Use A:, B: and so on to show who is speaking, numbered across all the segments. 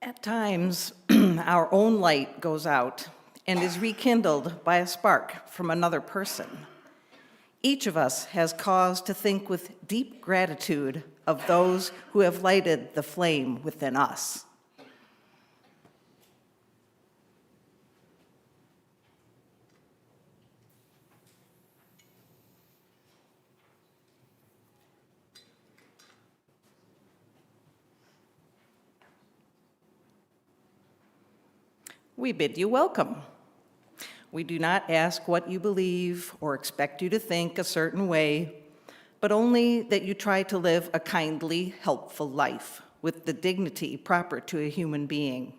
A: At times, our own light goes out and is rekindled by a spark from another person. Each of us has cause to think with deep gratitude of those who have lighted the flame within us. We bid you welcome. We do not ask what you believe or expect you to think a certain way, but only that you try to live a kindly, helpful life with the dignity proper to a human being.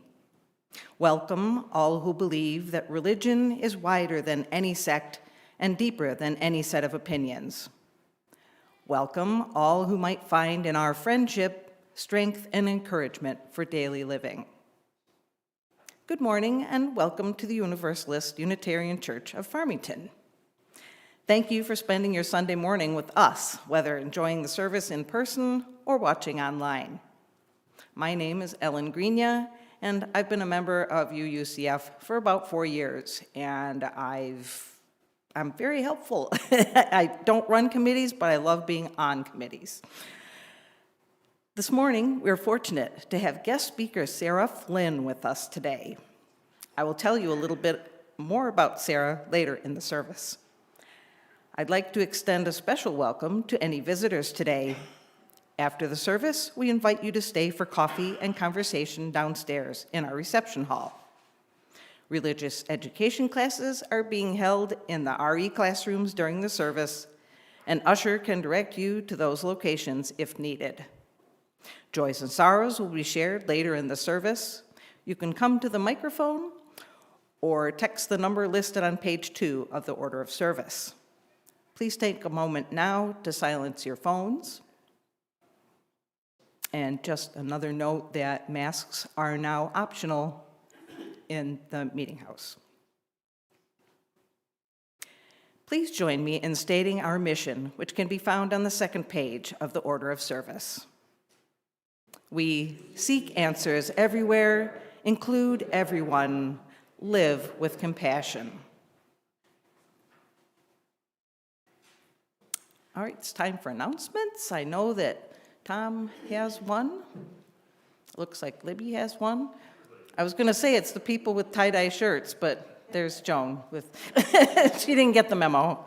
A: Welcome all who believe that religion is wider than any sect and deeper than any set of opinions. Welcome all who might find in our friendship strength and encouragement for daily living. Good morning and welcome to the Universalist Unitarian Church of Farmington. Thank you for spending your Sunday morning with us, whether enjoying the service in person or watching online. My name is GREENIA, and I've been a member of UUCF for about 4 years, and I'm very helpful. I don't run committees, but I love being on committees. This morning, we're fortunate to have guest speaker Sarah Flynn with us today. I will tell you a little bit more about Sarah later in the service. I'd like to extend a special welcome to any visitors today. After the service, we invite you to stay for coffee and conversation downstairs in our reception hall. Religious education classes are being held in the RE classrooms during the service, and Usher can direct you to those locations if needed. Joys and sorrows will be shared later in the service. You can come to the microphone or text the number listed on page 2 of the order of service. Please take a moment now to silence your phones. And just another note that masks are now optional in the meeting house. Please join me in stating our mission, which can be found on the second page of the order of service. We seek answers everywhere, include everyone, live with compassion. All right, it's time for announcements. I know that Tom has one. Looks like Libby has one. I was going to say it's the people with tie-dye shirts, but there's Joan with, she didn't get the memo.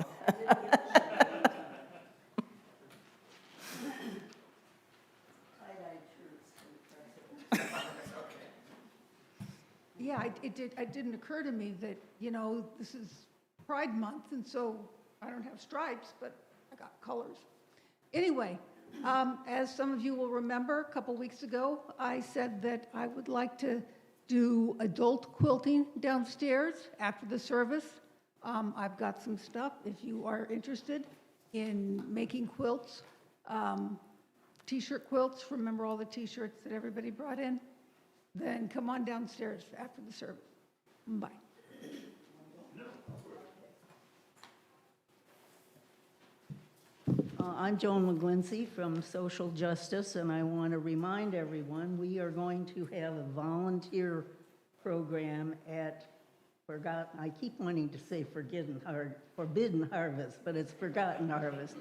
B: Yeah, it didn't occur to me that, this is Pride Month, and so I don't have stripes, but I got colors. Anyway, as some of you will remember, a couple weeks ago, I said that I would like to do adult quilting downstairs after the service. I've got some stuff if you are interested in making quilts, t-shirt quilts. Remember all the t-shirts that everybody brought in? Then come on downstairs after the service. Bye.
C: I'm Joan McGlincy from Social Justice, and I want to remind everyone we are going to have a volunteer program at I keep wanting to say Forbidden Harvest, but it's Forgotten Harvest.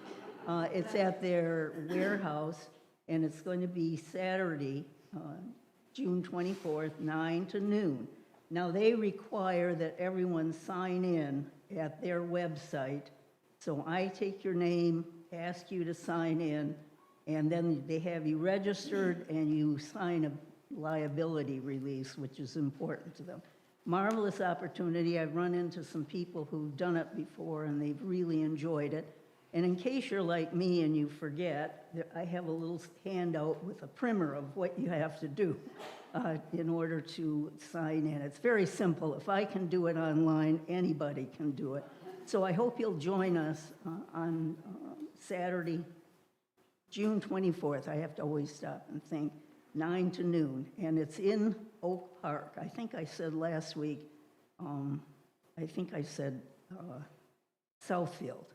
C: It's at their warehouse, and it's going to be Saturday, June 24th, 9 to noon. Now, they require that everyone sign in at their website. So I take your name, ask you to sign in, and then they have you registered and you sign a liability release, which is important to them. Marvelous opportunity. I've run into some people who've done it before and they've really enjoyed it. And in case you're like me and you forget, I have a little handout with a primer of what you have to do in order to sign in. It's very simple. If I can do it online, anybody can do it. So I hope you'll join us on Saturday, June 24th. I have to always stop and think, 9 to noon. And it's in Oak Park. I think I said last week, Southfield.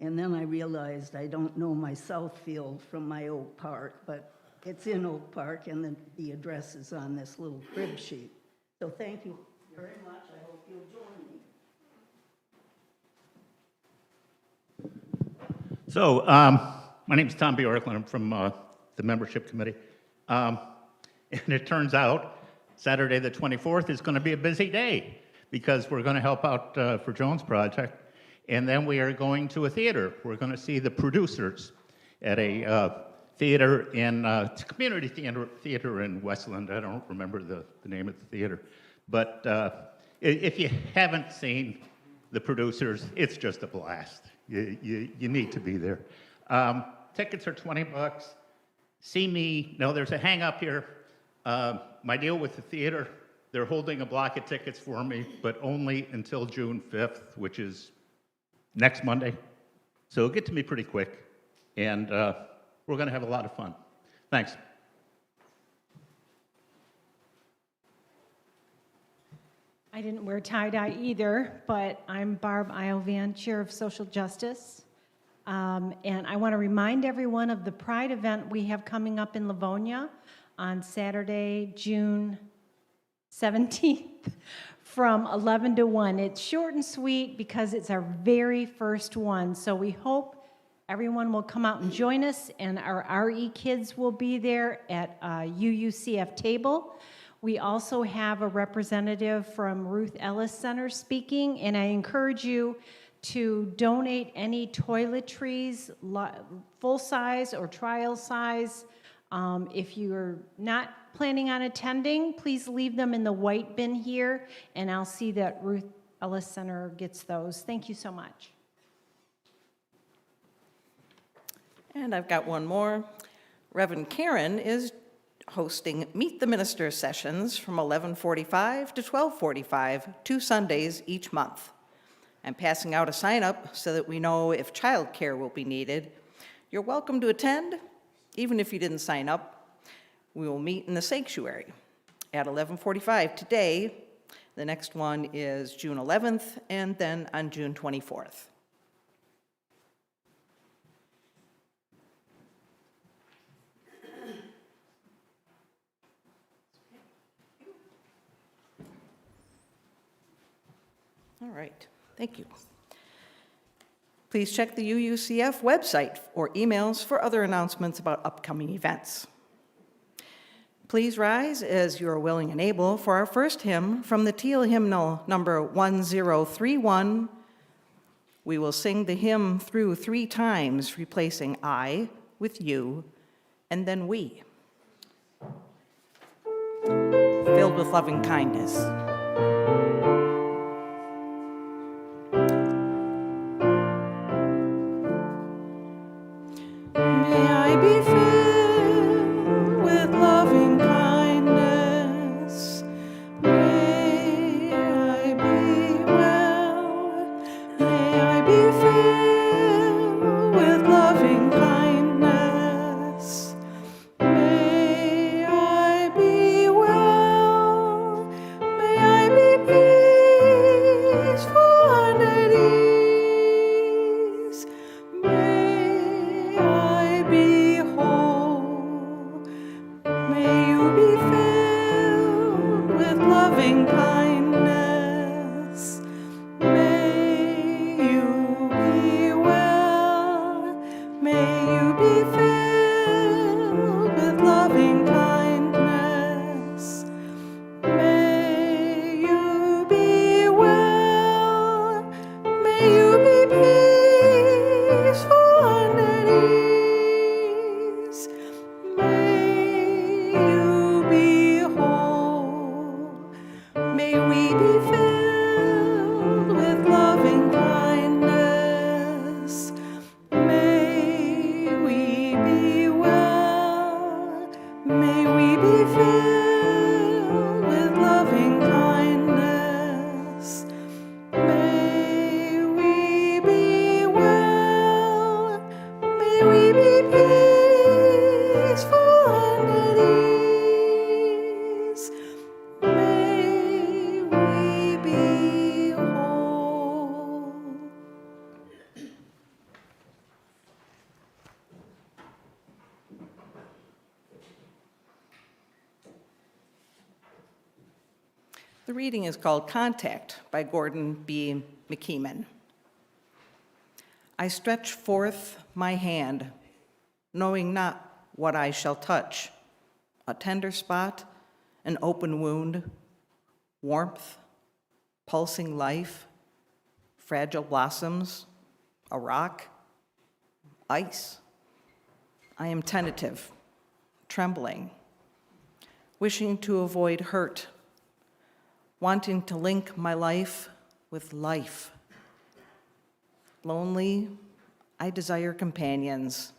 C: And then I realized I don't know my Southfield from my Oak Park, but It's in Oak Park, and then the address is on this little crib sheet. So thank you very much. I hope you'll join me.
D: So, my name is Tom Bjorklund. I'm from the membership committee. And it turns out Saturday the 24th is going to be a busy day because we're going to help out for Joan's project. And then we are going to a theater. We're going to see The Producers at a theater in, it's a community theater in Westland. I don't remember the name of the theater. But if you haven't seen The Producers, it's just a blast. You need to be there. Tickets are $20. See me. No, there's a hang up here. My deal with the theater, they're holding a block of tickets for me, but only until June 5th, which is next Monday. So it'll get to me pretty quick, and we're going to have a lot of fun. Thanks.
E: I didn't wear tie-dye either, but I'm Barb Ilevan, Chair of Social Justice. And I want to remind everyone of the Pride event we have coming up in Livonia on Saturday, June 17th, from 11 to 1. It's short and sweet because it's our very first one. So we hope everyone will come out and join us, and our RE kids will be there at UUCF table. We also have a representative from Ruth Ellis Center speaking, and I encourage you to donate any toiletries, full size or trial size. If you're not planning on attending, please leave them in the white bin here, and I'll see that Ruth Ellis Center gets those. Thank you so much.
A: And I've got one more. Reverend Karen is hosting Meet the Minister sessions from 11:45 to 12:45, 2 Sundays each month. I'm passing out a sign-up so that we know if childcare will be needed. You're welcome to attend, even if you didn't sign up. We will meet in the sanctuary at 11:45 today. The next one is June 11th, and then on June 24th. All right, thank you. Please check the UUCF website or emails for other announcements about upcoming events. Please rise as you are willing and able for our first hymn from the Teal Hymnal number 1031. We will sing the hymn through 3 times, replacing I with you, and then we. Filled with loving kindness. May I be filled with loving kindness. May I be well. May I be filled with loving kindness. May I be well. May I be peaceful and at ease. May I be whole. May you be filled with loving kindness. May you be well. May you be filled with loving kindness. May you be well. May you be peaceful and at ease. May you be whole. May we be filled with loving kindness. May we be well. May we be filled with loving kindness. May we be well. May we be peaceful and at ease. May we be whole. The reading is called Contact by Gordon B. McKeeman. I stretch forth my hand, knowing not what I shall touch, a tender spot, an open wound, warmth, pulsing life, fragile blossoms, a rock, ice. I am tentative, trembling, wishing to avoid hurt, wanting to link my life with life. Lonely, I desire companions.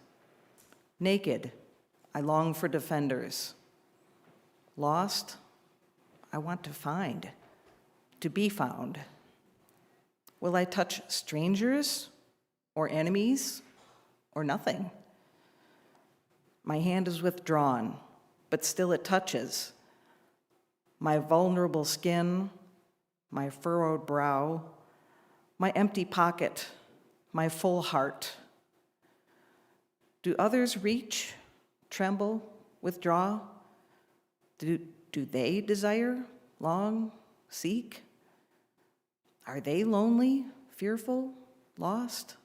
A: Naked, I long for defenders. Lost, I want to find, to be found. Will I touch strangers or enemies or nothing? My hand is withdrawn, but still it touches. My vulnerable skin, my furrowed brow, my empty pocket, my full heart. Do others reach, tremble, withdraw? Do they desire, long, seek? Are they lonely, fearful, lost?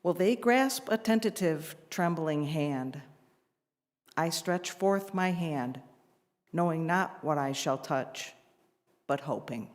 A: Will they grasp a tentative, trembling hand? I stretch forth my hand, knowing not what I shall touch, but hoping.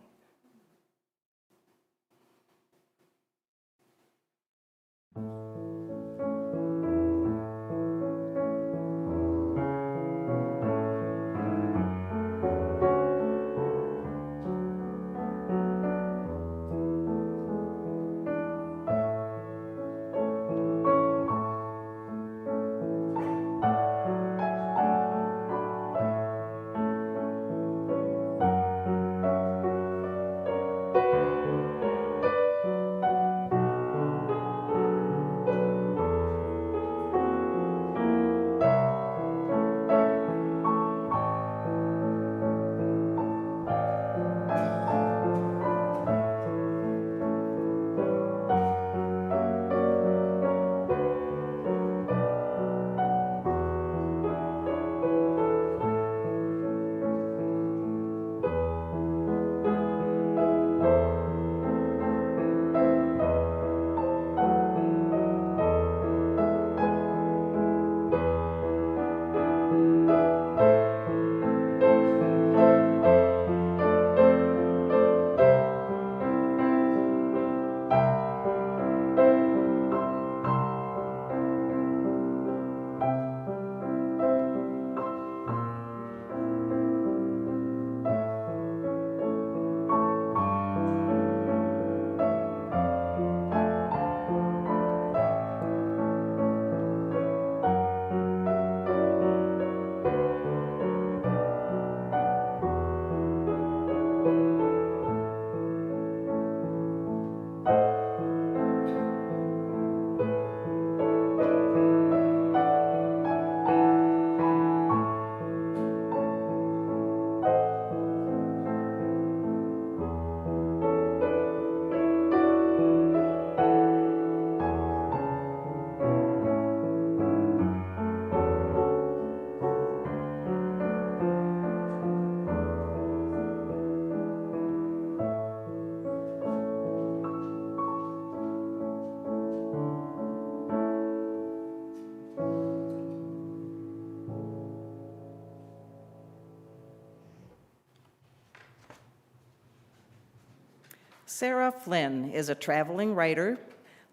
A: Sarah Flynn is a traveling writer,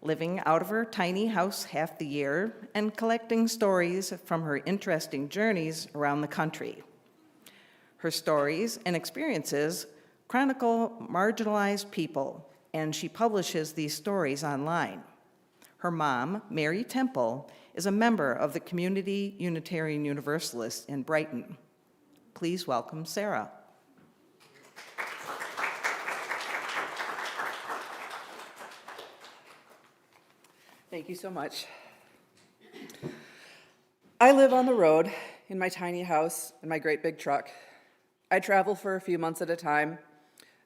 A: living out of her tiny house half the year and collecting stories from her interesting journeys around the country. Her stories and experiences chronicle marginalized people, and she publishes these stories online. Her mom, Mary Temple, is a member of the Community Unitarian Universalists in Brighton. Please welcome Sarah.
F: Thank you so much. I live on the road in my tiny house in my great big truck. I travel for a few months at a time,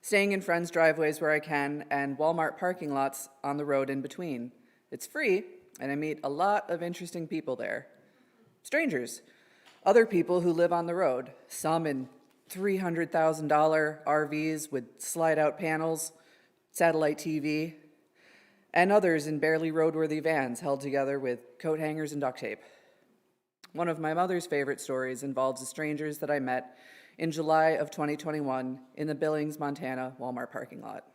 F: staying in friends' driveways where I can and Walmart parking lots on the road in between. It's free, and I meet a lot of interesting people there. Strangers, other people who live on the road, some in $300,000 RVs with slide-out panels, satellite TV, and others in barely roadworthy vans held together with coat hangers and duct tape. One of my mother's favorite stories involves the strangers that I met in July of 2021 in the Billings, Montana Walmart parking lot.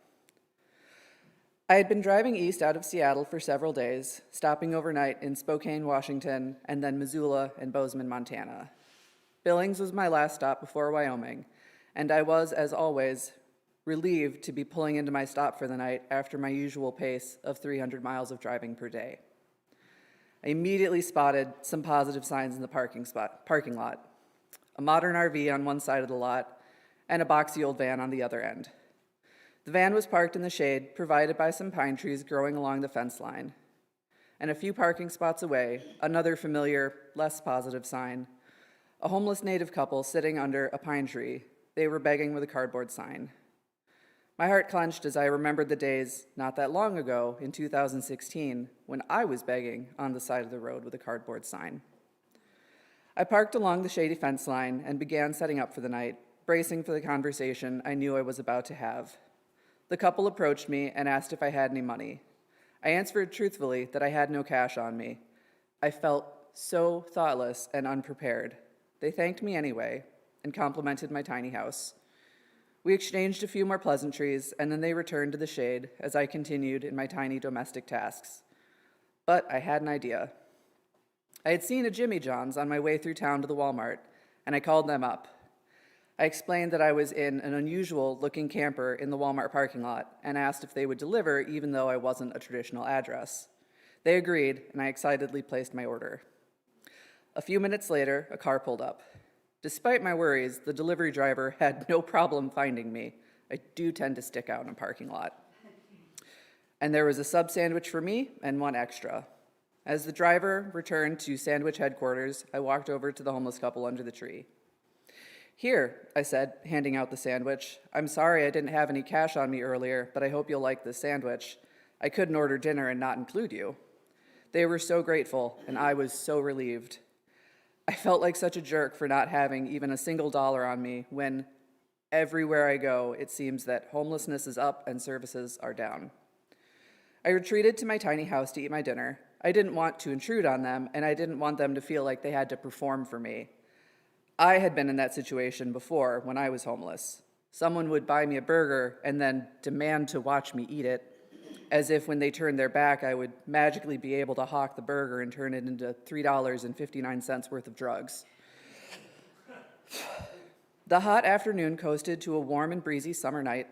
F: I had been driving east out of Seattle for several days, stopping overnight in Spokane, Washington, and then Missoula and Bozeman, Montana. Billings was my last stop before Wyoming, and I was, as always, relieved to be pulling into my stop for the night after my usual pace of 300 miles of driving per day. I immediately spotted some positive signs in the parking lot. A modern RV on one side of the lot and a boxy old van on the other end. The van was parked in the shade provided by some pine trees growing along the fence line. And a few parking spots away, another familiar, less positive sign, a homeless native couple sitting under a pine tree. They were begging with a cardboard sign. My heart clenched as I remembered the days not that long ago in 2016 when I was begging on the side of the road with a cardboard sign. I parked along the shady fence line and began setting up for the night, bracing for the conversation I knew I was about to have. The couple approached me and asked if I had any money. I answered truthfully that I had no cash on me. I felt so thoughtless and unprepared. They thanked me anyway and complimented my tiny house. We exchanged a few more pleasantries, and then they returned to the shade as I continued in my tiny domestic tasks. But I had an idea. I had seen a Jimmy John's on my way through town to the Walmart, and I called them up. I explained that I was in an unusual-looking camper in the Walmart parking lot and asked if they would deliver even though I wasn't a traditional address. They agreed, and I excitedly placed my order. A few minutes later, a car pulled up. Despite my worries, the delivery driver had no problem finding me. I do tend to stick out in a parking lot. And there was a sub sandwich for me and one extra. As the driver returned to sandwich headquarters, I walked over to the homeless couple under the tree. "Here," I said, handing out the sandwich. "I'm sorry I didn't have any cash on me earlier, but I hope you'll like this sandwich. I couldn't order dinner and not include you." They were so grateful, and I was so relieved. I felt like such a jerk for not having even a single dollar on me when everywhere I go, it seems that homelessness is up and services are down. I retreated to my tiny house to eat my dinner. I didn't want to intrude on them, and I didn't want them to feel like they had to perform for me. I had been in that situation before when I was homeless. Someone would buy me a burger and then demand to watch me eat it, as if when they turned their back, I would magically be able to hawk the burger and turn it into $3.59 worth of drugs. The hot afternoon coasted to a warm and breezy summer night.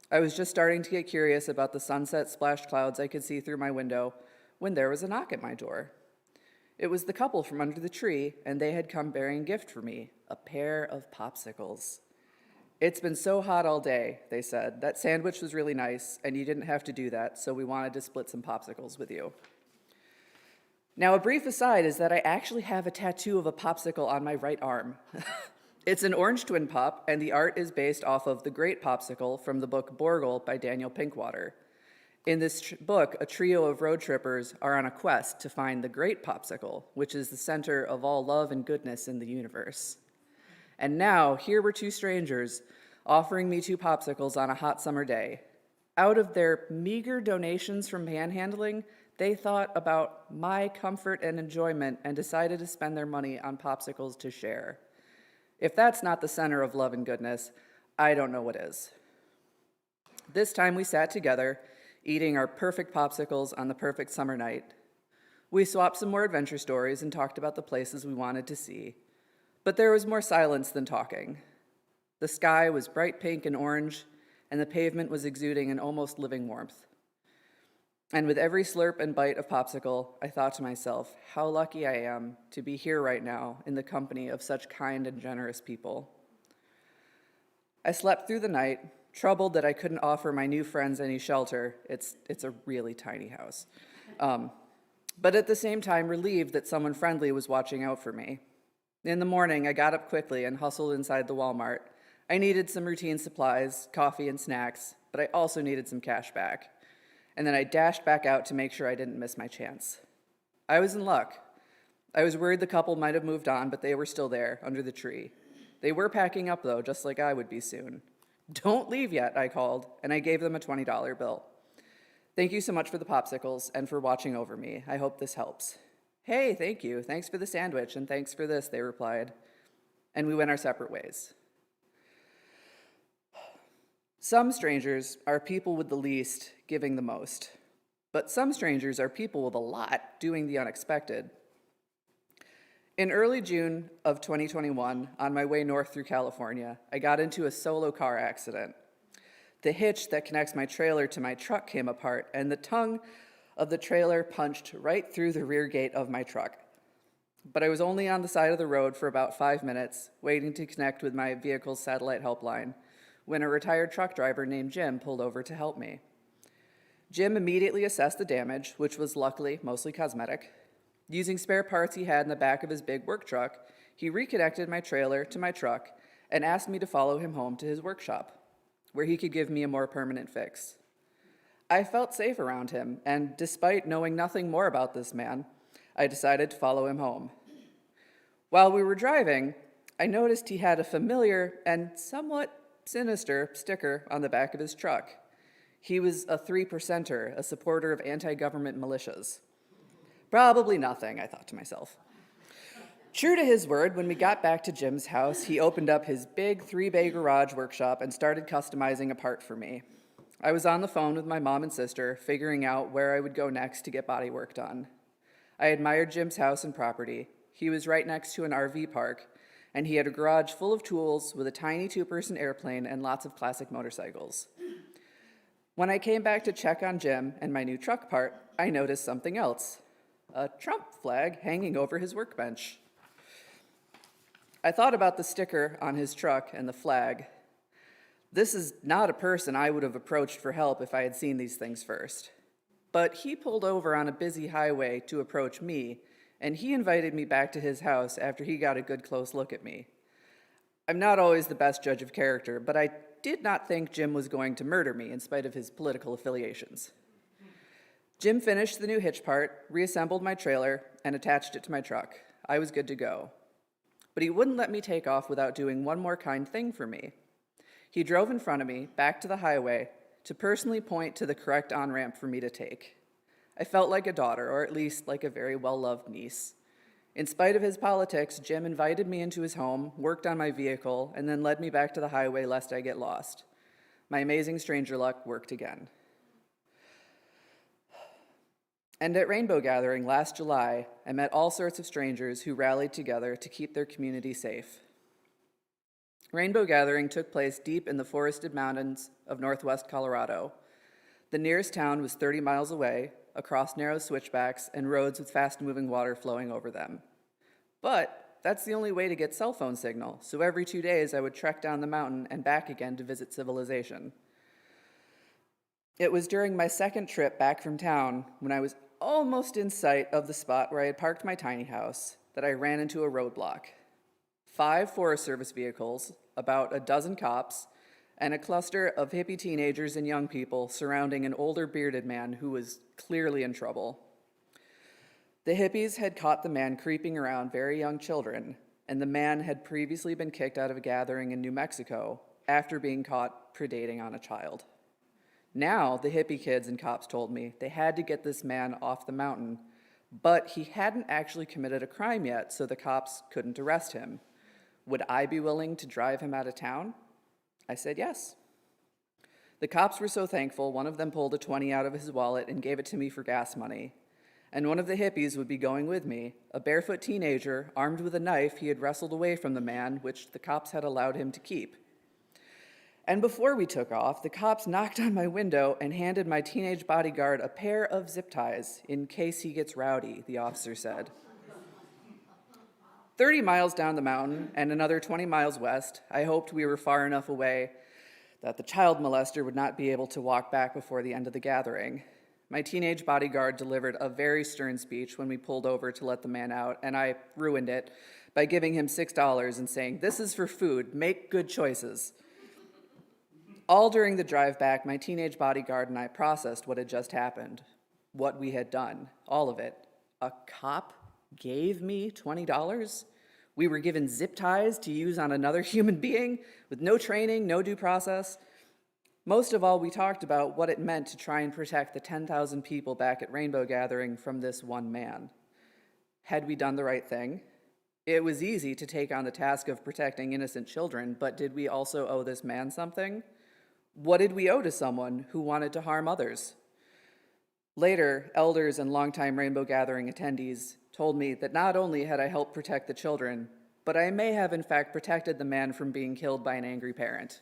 F: I was just starting to get curious about the sunset splashed clouds I could see through my window when there was a knock at my door. It was the couple from under the tree, and they had come bearing a gift for me, a pair of popsicles. "It's been so hot all day," they said. "That sandwich was really nice, and you didn't have to do that, so we wanted to split some popsicles with you." Now, a brief aside is that I actually have a tattoo of a popsicle on my right arm. It's an orange twin pop, and the art is based off of The Great Popsicle from the book Borgle by Daniel Pinkwater. In this book, a trio of road trippers are on a quest to find the Great Popsicle, which is the center of all love and goodness in the universe. And now, here were two strangers offering me 2 popsicles on a hot summer day. Out of their meager donations from panhandling, they thought about my comfort and enjoyment and decided to spend their money on popsicles to share. If that's not the center of love and goodness, I don't know what is. This time we sat together, eating our perfect popsicles on the perfect summer night. We swapped some more adventure stories and talked about the places we wanted to see. But there was more silence than talking. The sky was bright pink and orange, and the pavement was exuding an almost living warmth. And with every slurp and bite of popsicle, I thought to myself, how lucky I am to be here right now in the company of such kind and generous people. I slept through the night, troubled that I couldn't offer my new friends any shelter. It's a really tiny house. But at the same time, relieved that someone friendly was watching out for me. In the morning, I got up quickly and hustled inside the Walmart. I needed some routine supplies, coffee and snacks, but I also needed some cash back. And then I dashed back out to make sure I didn't miss my chance. I was in luck. I was worried the couple might have moved on, but they were still there, under the tree. They were packing up, though, just like I would be soon. "Don't leave yet," I called, and I gave them a $20 bill. "Thank you so much for the popsicles and for watching over me. I hope this helps." "Hey, thank you. Thanks for the sandwich, and thanks for this," they replied. And we went our separate ways. Some strangers are people with the least giving the most, but some strangers are people with a lot doing the unexpected. In early June of 2021, on my way north through California, I got into a solo car accident. The hitch that connects my trailer to my truck came apart, and the tongue of the trailer punched right through the rear gate of my truck. But I was only on the side of the road for about 5 minutes, waiting to connect with my vehicle's satellite helpline, when a retired truck driver named Jim pulled over to help me. Jim immediately assessed the damage, which was luckily mostly cosmetic. Using spare parts he had in the back of his big work truck, he reconnected my trailer to my truck and asked me to follow him home to his workshop, where he could give me a more permanent fix. I felt safe around him, and despite knowing nothing more about this man, I decided to follow him home. While we were driving, I noticed he had a familiar and somewhat sinister sticker on the back of his truck. He was a 3%er, a supporter of anti-government militias. Probably nothing, I thought to myself. True to his word, when we got back to Jim's house, he opened up his big 3-bay garage workshop and started customizing a part for me. I was on the phone with my mom and sister, figuring out where I would go next to get body work done. I admired Jim's house and property. He was right next to an RV park, and he had a garage full of tools with a tiny 2-person airplane and lots of classic motorcycles. When I came back to check on Jim and my new truck part, I noticed something else: a Trump flag hanging over his workbench. I thought about the sticker on his truck and the flag. This is not a person I would have approached for help if I had seen these things first. But he pulled over on a busy highway to approach me, and he invited me back to his house after he got a good close look at me. I'm not always the best judge of character, but I did not think Jim was going to murder me in spite of his political affiliations. Jim finished the new hitch part, reassembled my trailer, and attached it to my truck. I was good to go. But he wouldn't let me take off without doing one more kind thing for me. He drove in front of me, back to the highway, to personally point to the correct on-ramp for me to take. I felt like a daughter, or at least like a very well-loved niece. In spite of his politics, Jim invited me into his home, worked on my vehicle, and then led me back to the highway lest I get lost. My amazing stranger luck worked again. And at Rainbow Gathering last July, I met all sorts of strangers who rallied together to keep their community safe. Rainbow Gathering took place deep in the forested mountains of northwest Colorado. The nearest town was 30 miles away, across narrow switchbacks and roads with fast-moving water flowing over them. But that's the only way to get cell phone signal, so every 2 days I would trek down the mountain and back again to visit civilization. It was during my second trip back from town, when I was almost in sight of the spot where I had parked my tiny house, that I ran into a roadblock. 5 Forest Service vehicles, about a dozen cops, and a cluster of hippie teenagers and young people surrounding an older bearded man who was clearly in trouble. The hippies had caught the man creeping around very young children, and the man had previously been kicked out of a gathering in New Mexico after being caught predating on a child. Now, the hippie kids and cops told me they had to get this man off the mountain, but he hadn't actually committed a crime yet, so the cops couldn't arrest him. Would I be willing to drive him out of town? I said yes. The cops were so thankful, one of them pulled a 20 out of his wallet and gave it to me for gas money. And one of the hippies would be going with me, a barefoot teenager armed with a knife he had wrestled away from the man, which the cops had allowed him to keep. And before we took off, the cops knocked on my window and handed my teenage bodyguard a pair of zip ties in case he gets rowdy, the officer said. 30 miles down the mountain and another 20 miles west, I hoped we were far enough away that the child molester would not be able to walk back before the end of the gathering. My teenage bodyguard delivered a very stern speech when we pulled over to let the man out, and I ruined it by giving him $6 and saying, "This is for food, make good choices." All during the drive back, my teenage bodyguard and I processed what had just happened, what we had done, all of it. A cop gave me $20? We were given zip ties to use on another human being with no training, no due process. Most of all, we talked about what it meant to try and protect the 10,000 people back at Rainbow Gathering from this one man. Had we done the right thing? It was easy to take on the task of protecting innocent children, but did we also owe this man something? What did we owe to someone who wanted to harm others? Later, elders and longtime Rainbow Gathering attendees told me that not only had I helped protect the children, but I may have in fact protected the man from being killed by an angry parent.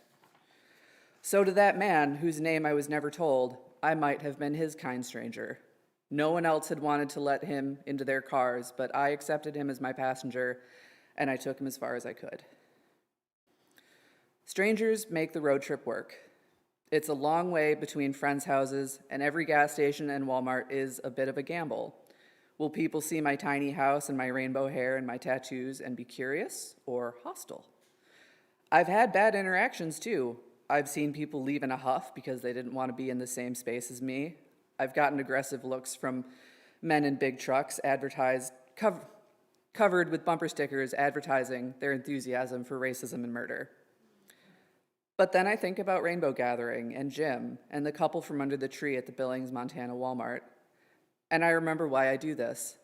F: So to that man, whose name I was never told, I might have been his kind stranger. No one else had wanted to let him into their cars, but I accepted him as my passenger, and I took him as far as I could. Strangers make the road trip work. It's a long way between friends' houses, and every gas station and Walmart is a bit of a gamble. Will people see my tiny house and my rainbow hair and my tattoos and be curious or hostile? I've had bad interactions too. I've seen people leave in a huff because they didn't want to be in the same space as me. I've gotten aggressive looks from men in big trucks covered with bumper stickers advertising their enthusiasm for racism and murder. But then I think about Rainbow Gathering and Jim and the couple from under the tree at the Billings, Montana Walmart, and I remember why I do this.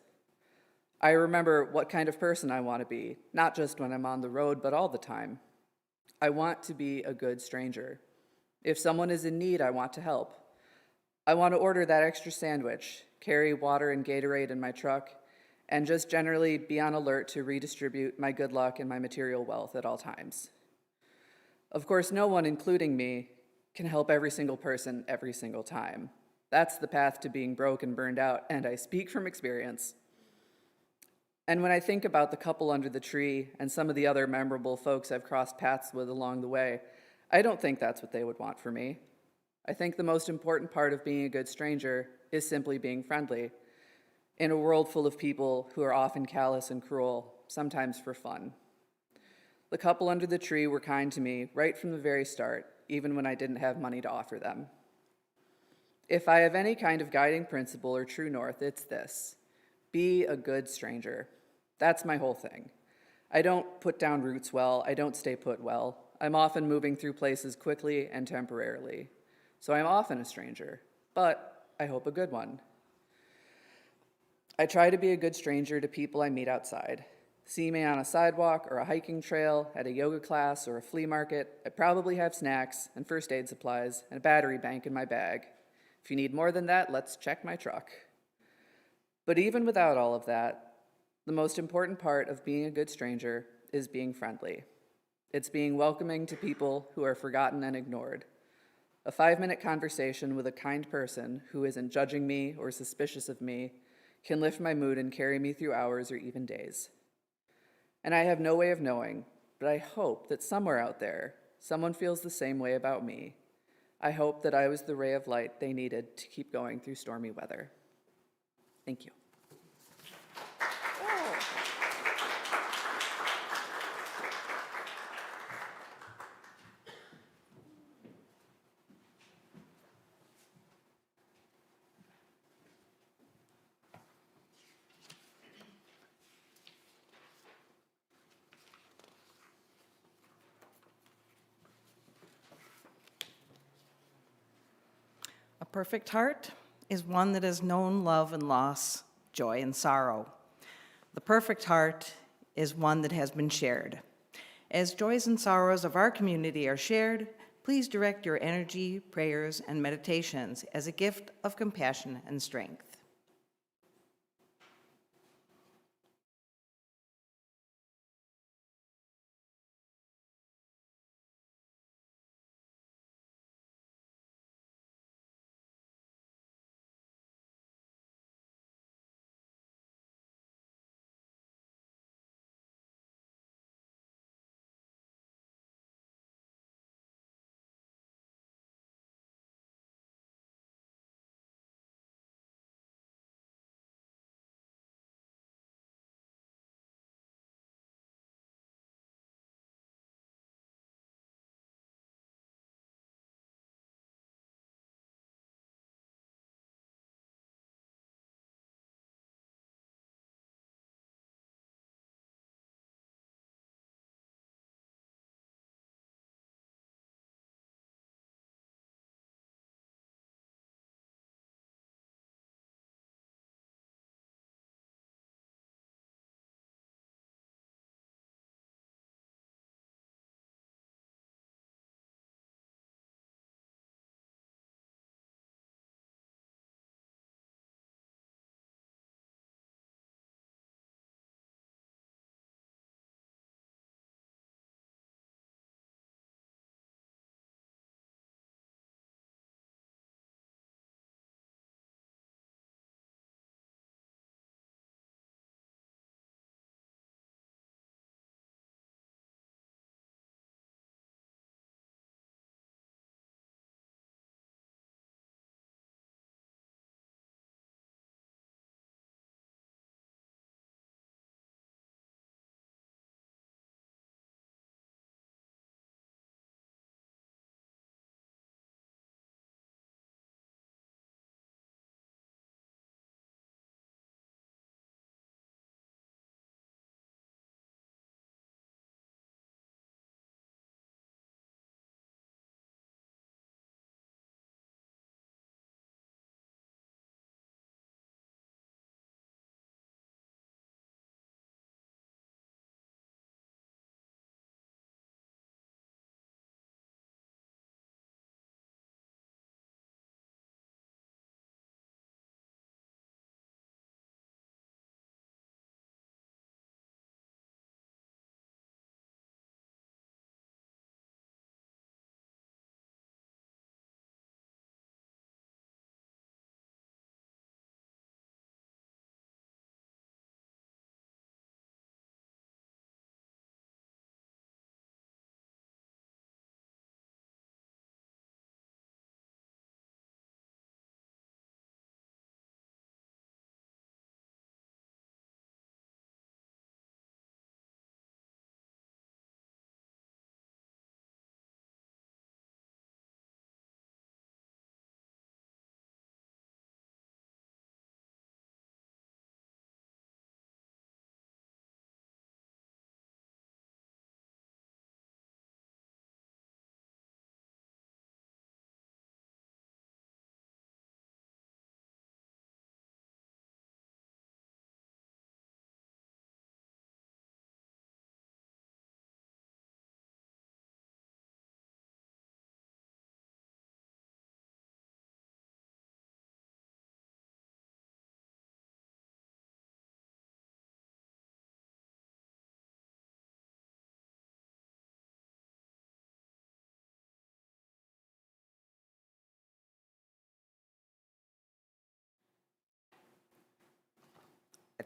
F: I remember what kind of person I want to be, not just when I'm on the road, but all the time. I want to be a good stranger. If someone is in need, I want to help. I want to order that extra sandwich, carry water and Gatorade in my truck, and just generally be on alert to redistribute my good luck and my material wealth at all times. Of course, no one, including me, can help every single person every single time. That's the path to being broke and burned out, and I speak from experience. And when I think about the couple under the tree and some of the other memorable folks I've crossed paths with along the way, I don't think that's what they would want for me. I think the most important part of being a good stranger is simply being friendly, in a world full of people who are often callous and cruel, sometimes for fun. The couple under the tree were kind to me right from the very start, even when I didn't have money to offer them. If I have any kind of guiding principle or true north, it's this: be a good stranger. That's my whole thing. I don't put down roots well, I don't stay put well. I'm often moving through places quickly and temporarily. So I'm often a stranger, but I hope a good one. I try to be a good stranger to people I meet outside. See me on a sidewalk or a hiking trail, at a yoga class or a flea market, I probably have snacks and first aid supplies and a battery bank in my bag. If you need more than that, let's check my truck. But even without all of that, the most important part of being a good stranger is being friendly. It's being welcoming to people who are forgotten and ignored. A 5-minute conversation with a kind person who isn't judging me or suspicious of me can lift my mood and carry me through hours or even days. And I have no way of knowing, but I hope that somewhere out there, someone feels the same way about me. I hope that I was the ray of light they needed to keep going through stormy weather. Thank you.
A: A perfect heart is one that has known love and loss, joy and sorrow. The perfect heart is one that has been shared. As joys and sorrows of our community are shared, please direct your energy, prayers, and meditations as a gift of compassion and strength.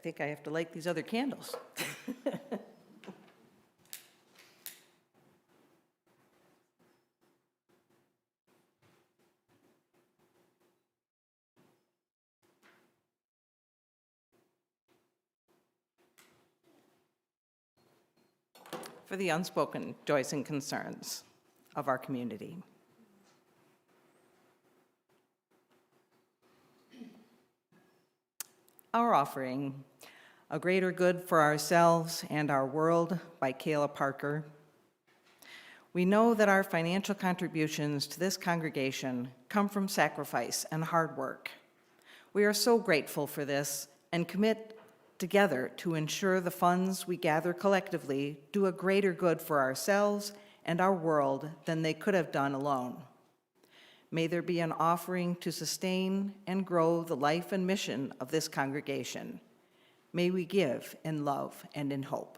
A: think I have to light these other candles. For the unspoken joys and concerns of our community. Our offering, A Greater Good for Ourselves and Our World by Kayla Parker. We know that our financial contributions to this congregation come from sacrifice and hard work. We are so grateful for this and commit together to ensure the funds we gather collectively do a greater good for ourselves and our world than they could have done alone. May there be an offering to sustain and grow the life and mission of this congregation. May we give in love and in hope.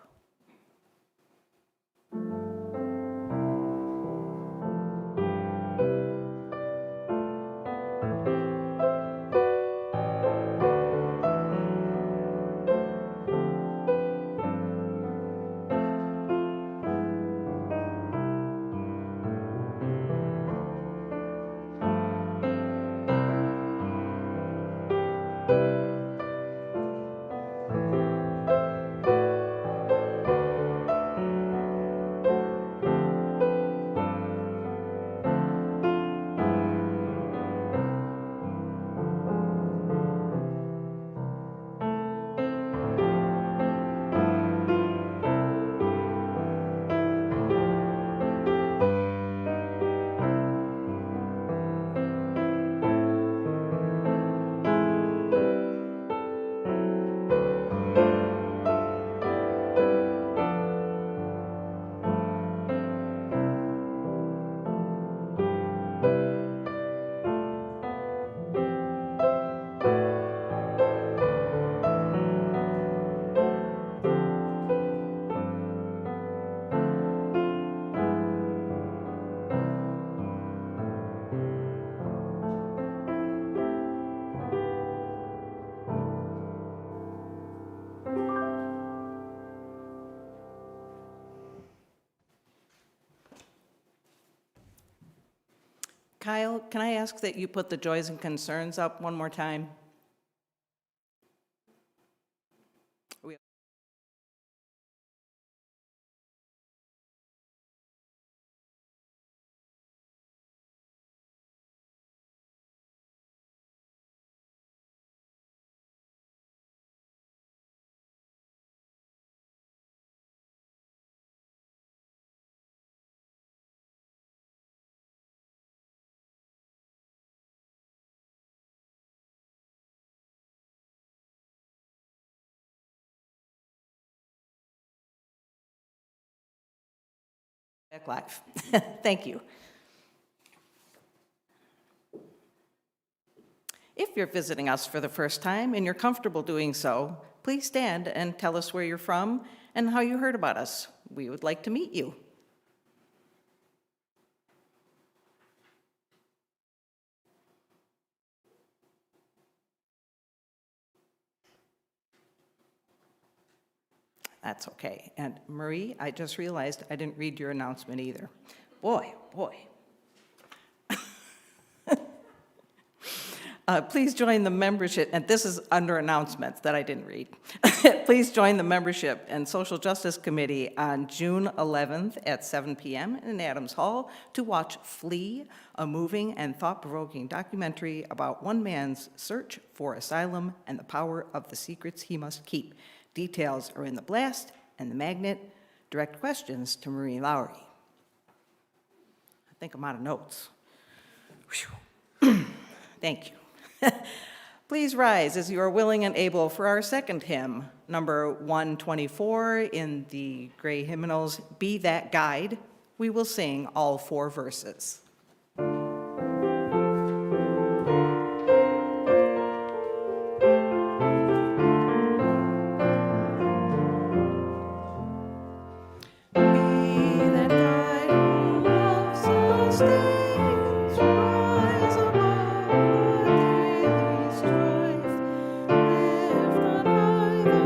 A: Kyle, can I ask that you put the joys and concerns up one more time? Back live. Thank you. If you're visiting us for the first time and you're comfortable doing so, please stand and tell us where you're from and how you heard about us. We would like to meet you. That's okay. And Marie, I just realized I didn't read your announcement either. Boy. Please join the membership, and this is under announcements that I didn't read. Please join the Membership and Social Justice Committee on June 11th at 7 p.m. in Adams Hall to watch Flee, a moving and thought-provoking documentary about one man's search for asylum and the power of the secrets he must keep. Details are in the blast and the magnet. Direct questions to Marie Lowry. I think I'm out of notes. Thank you. Please rise as you are willing and able for our second hymn, number 124 in the gray hymnals, Be That Guide. We will sing all 4 verses. Rise above our daily strife, lift on high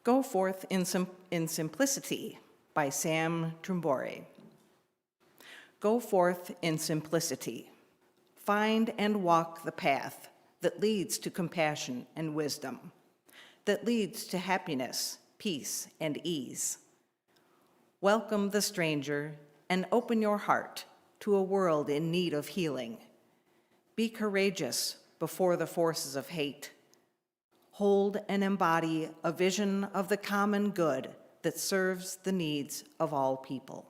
A: Go Forth in Simplicity by Sam Trumbore. Go forth in simplicity. Find and walk the path that leads to compassion and wisdom, that leads to happiness, peace, and ease. Welcome the stranger and open your heart to a world in need of healing. Be courageous before the forces of hate. Hold and embody a vision of the common good that serves the needs of all people.